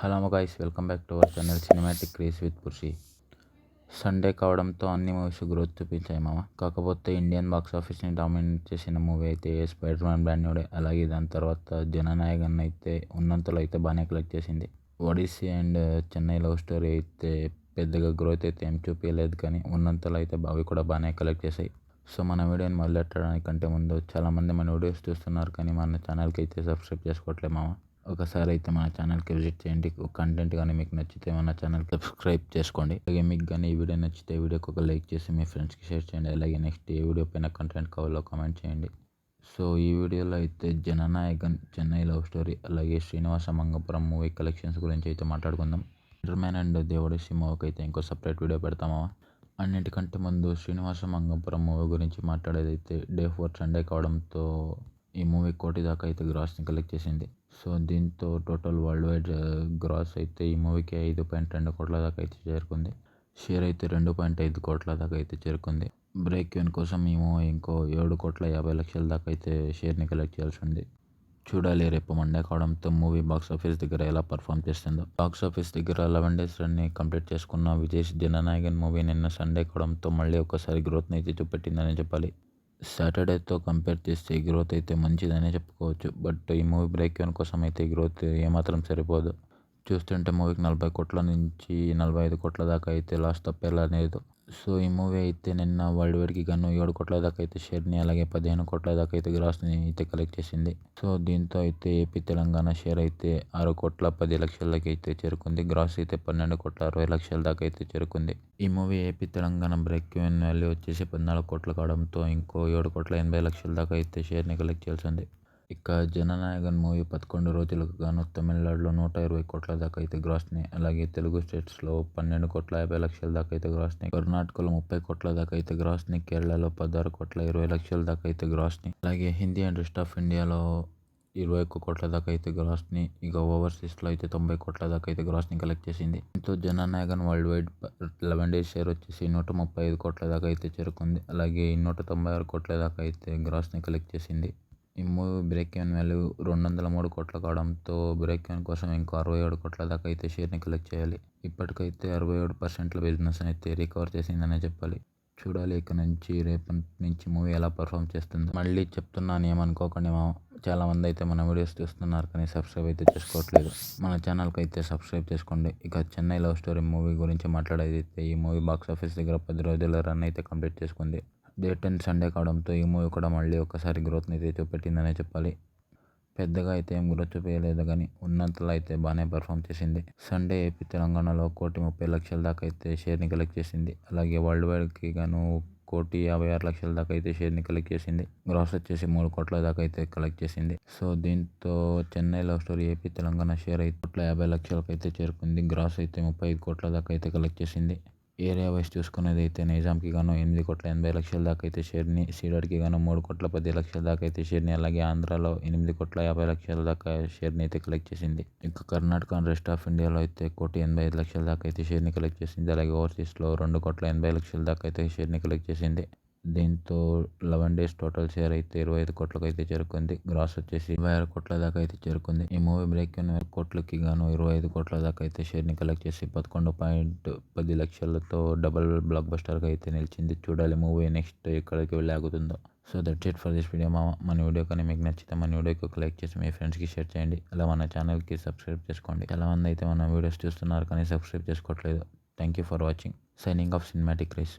Hello guys, welcome back to our channel cinematic craze with Purshi. Sunday కావడంతో అన్ని movies growth చూపించాయి మామ. కాకపోతే ఇండియన్ బాక్స్ ఆఫీస్ని డామినేట్ చేసిన మూవీ అయితే స్పైడర్ మ్యాన్ బ్రాండ్ న్యూడే. అలాగే దాని తర్వాత జననాయకన్ అయితే ఉన్నంతలో అయితే బాగానే కలెక్ట్ చేసింది. Odyssey and Chennai love story అయితే పెద్దగా గ్రోత్ అయితే ఏం చూపించలేదు, కానీ ఉన్నంతలో అయితే అవి కూడా బాగానే కలెక్ట్ చేశాయి. సో మన వీడియోని మొదలెట్టడానికంటే ముందు చాలామంది మన వీడియోస్ చూస్తున్నారు, కానీ మన ఛానల్కి అయితే సబ్స్క్రైబ్ చేసుకోవట్లేదు మామ. ఒకసారి అయితే మన ఛానల్కి విజిట్ చేయండి. కంటెంట్ కానీ మీకు నచ్చితే మన ఛానల్కి సబ్స్క్రైబ్ చేసుకోండి. అలాగే మీకు కానీ ఈ వీడియో నచ్చితే వీడియోకి ఒక లైక్ చేసి మీ ఫ్రెండ్స్కి షేర్ చేయండి. అలాగే నెక్స్ట్ ఏ వీడియో పైన కంటెంట్ కావాలో కామెంట్ చేయండి. సో ఈ వీడియోలో అయితే జననాయకన్, చెన్నై లవ్ స్టోరీ, అలాగే శ్రీనివాస మంగపురం మూవీ కలెక్షన్స్ గురించి అయితే మాట్లాడుకుందాం. స్పైడర్ మ్యాన్ అండ్ దేవుడి మూవీకి అయితే ఇంకో సపరేట్ వీడియో పెడతామా. అన్నిటికంటే ముందు శ్రీనివాస మంగపురం మూవీ గురించి మాట్లాడేదైతే డే 4 సండే కావడంతో ఈ మూవీ 1 కోటి దాకా అయితే గ్రాస్ని కలెక్ట్ చేసింది. సో దీంతో టోటల్ వరల్డ్ వైడ్ గ్రాస్ అయితే ఈ మూవీకి 5.2 కోట్ల దాకా అయితే చేరుకుంది. షేర్ అయితే 2.5 కోట్ల దాకా అయితే చేరుకుంది. బ్రేక్ ఈవెన్ కోసం ఈ మూవీ ఇంకో 7,50,00,000 దాకా అయితే షేర్ని కలెక్ట్ చేయాల్సి ఉంది. చూడాలి రేపు మండే కావడంతో మూవీ బాక్స్ ఆఫీస్ దగ్గర ఎలా పర్ఫామ్ చేస్తుందో. బాక్స్ ఆఫీస్ దగ్గర 11 డేస్ రన్ని కంప్లీట్ చేసుకున్న విజయ్ జననాయకన్ మూవీ నిన్న సండే కావడంతో మళ్ళీ ఒకసారి గ్రోత్ని అయితే చూపెట్టిందని చెప్పాలి. సాటర్డేతో కంపేర్ చేస్తే ఈ గ్రోత్ అయితే మంచిదనే చెప్పుకోవచ్చు. బట్ ఈ మూవీ బ్రేక్ ఈవెన్ కోసం అయితే ఈ గ్రోత్ ఏమాత్రం సరిపోదు. చూస్తుంటే మూవీకి 40 కోట్ల నుంచి 45 కోట్ల దాకా అయితే లాస్ తప్పేలా లేదు. సో ఈ మూవీ అయితే నిన్న వరల్డ్ వైడ్కి గాను 7 కోట్ల దాకా అయితే షేర్ని, అలాగే 15 కోట్ల దాకా అయితే గ్రాస్ని అయితే కలెక్ట్ చేసింది. సో దీంతో అయితే ఏపీ తెలంగాణ షేర్ అయితే 6,10,00,000 అయితే చేరుకుంది. గ్రాస్ అయితే 12,60,00,000 దాకా అయితే చేరుకుంది. ఈ movie AP Telangana break even value వచ్చేసి 14 కోట్లు కావడంతో ఇంకో 7,80,00,000 దాకా అయితే షేర్ని కలెక్ట్ చేయాల్సి ఉంది. ఇక జననాయకన్ మూవీ 11 రోజులకు గాను తమిళనాడులో 120 కోట్ల దాకా అయితే గ్రాస్ని, అలాగే తెలుగు స్టేట్స్లో 12,50,00,000 దాకా అయితే గ్రాస్ని, కర్ణాటకలో 30 కోట్ల దాకా అయితే గ్రాస్ని, కేరళలో 16,20,00,000 దాకా అయితే గ్రాస్ని, అలాగే హిందీ అండ్ రెస్ట్ ఆఫ్ ఇండియాలో 21 కోట్ల దాకా అయితే గ్రాస్ని, ఇక ఓవర్సీస్లో అయితే 90 కోట్ల దాకా అయితే గ్రాస్ని కలెక్ట్ చేసింది. దీంతో Jana Nayagan world wide 11 days share వచ్చేసి 135 కోట్ల దాకా అయితే చేరుకుంది. అలాగే 196 కోట్ల దాకా అయితే గ్రాస్ని కలెక్ట్ చేసింది. ఈ మూవీ బ్రేక్ ఈవెన్ వాల్యూ 203 కోట్లు కావడంతో బ్రేక్ ఈవెన్ కోసం ఇంకో 67 కోట్ల దాకా అయితే షేర్ని కలెక్ట్ చేయాలి. ఇప్పటికైతే 67% బిజినెస్ అయితే రికవర్ చేసిందనే చెప్పాలి. చూడాలి ఇక నుంచి రేపటి నుంచి మూవీ ఎలా పర్ఫామ్ చేస్తుందో. మళ్ళీ చెప్తున్నాను, ఏమనుకోకండి చాలామంది అయితే మన వీడియోస్ చూస్తున్నారు, కానీ సబ్స్క్రైబ్ అయితే చేసుకోవట్లేదు. మన ఛానల్కి అయితే సబ్స్క్రైబ్ చేసుకోండి. ఇక చెన్నై లవ్ స్టోరీ మూవీ గురించి మాట్లాడేదైతే ఈ మూవీ బాక్స్ ఆఫీస్ దగ్గర 10 రోజుల రన్ అయితే కంప్లీట్ చేసుకుంది. డే 10 సండే కావడంతో ఈ మూవీ కూడా మళ్ళీ ఒకసారి గ్రోత్ని అయితే చూపెట్టిందనే చెప్పాలి. పెద్దగా అయితే ఏం గ్రోత్ చూపించలేదు, కానీ ఉన్నంతలో అయితే బాగానే పర్ఫామ్ చేసింది. సండే ఏపీ తెలంగాణలో 1,30,00,000 దాకా అయితే షేర్ని కలెక్ట్ చేసింది. అలాగే వరల్డ్ వైడ్కి గాను 1,56,00,000 దాకా అయితే షేర్ని కలెక్ట్ చేసింది. గ్రాస్ వచ్చేసి 3 కోట్ల దాకా అయితే కలెక్ట్ చేసింది. సో దీంతో Chennai love story AP Telangana share అయితే 1,50,00,000 అయితే చేరుకుంది. గ్రాస్ అయితే 35 కోట్ల దాకా అయితే కలెక్ట్ చేసింది. ఏరియా వైజ్ చూసుకునేది అయితే నైజాంకి గాను 8,80,00,000 దాకా అయితే షేర్ని, సీడర్కి గాను 3,10,00,000 దాకా అయితే షేర్ని, అలాగే ఆంధ్రాలో 8,50,00,000 దాకా షేర్ని అయితే కలెక్ట్ చేసింది. ఇంకా కర్ణాటక అండ్ రెస్ట్ ఆఫ్ ఇండియాలో అయితే 1,85,00,000 దాకా అయితే షేర్ని కలెక్ట్ చేసింది. అలాగే ఓవర్సీస్లో 2,80,00,000 దాకా అయితే షేర్ని కలెక్ట్ చేసింది. దీంతో 11 డేస్ టోటల్ షేర్ అయితే 25 కోట్లకు అయితే చేరుకుంది. గ్రాస్ వచ్చేసి 26 కోట్ల దాకా అయితే చేరుకుంది. ఈ మూవీ బ్రేక్ ఈవెన్ కోట్లకి గాను 25 కోట్ల దాకా అయితే షేర్ని కలెక్ట్ చేసి 11.10 లక్షలతో డబుల్ బ్లాక్ బస్టర్గా అయితే నిలిచింది. చూడాలి మూవీ నెక్స్ట్ ఎక్కడికి వెళ్ళి ఆగుతుందో. So that's it for this video మన వీడియో కానీ మీకు నచ్చితే మన వీడియోకి ఒక లైక్ చేసి మీ ఫ్రెండ్స్కి షేర్ చేయండి. అలా మన ఛానల్కి సబ్స్క్రైబ్ చేసుకోండి. చాలామంది అయితే మన వీడియోస్ చూస్తున్నారు, కానీ సబ్స్క్రైబ్ చేసుకోవట్లేదు. Thank you for watching. Signing off cinematic craze.